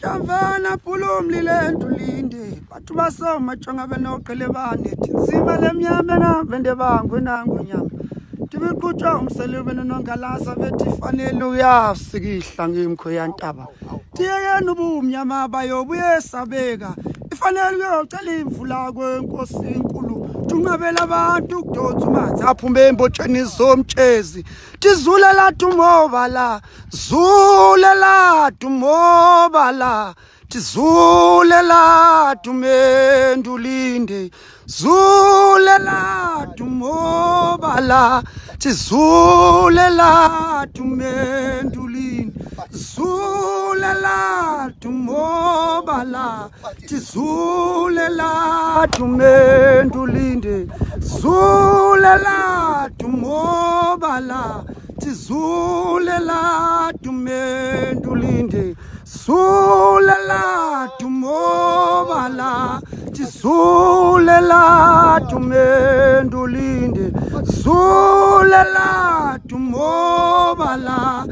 Kavana pulumli lendulinde bathu basoma jonga benoqelebane tinzima lemnyama ngavende bangwe nangu nyama tibiqutshwa umselebe nongalasa bethi fanele uyasikihla ngimkho yantaba tiyena ubumnyama bayobuye sabeka ifanele uyocela imvula kwenkosi enkulu tungabela abantu kudotsa umanzi aphume embotsheni zomtshezi tizulela tumobala zulela tumobala tizulela tumendulinde zulela tumobala tizulela tumendulinde zulela tumobala tizulela tumendulinde zulela tumobala tizulela tumendulinde zulela tumobala tizulela tumendulinde zulela tumobala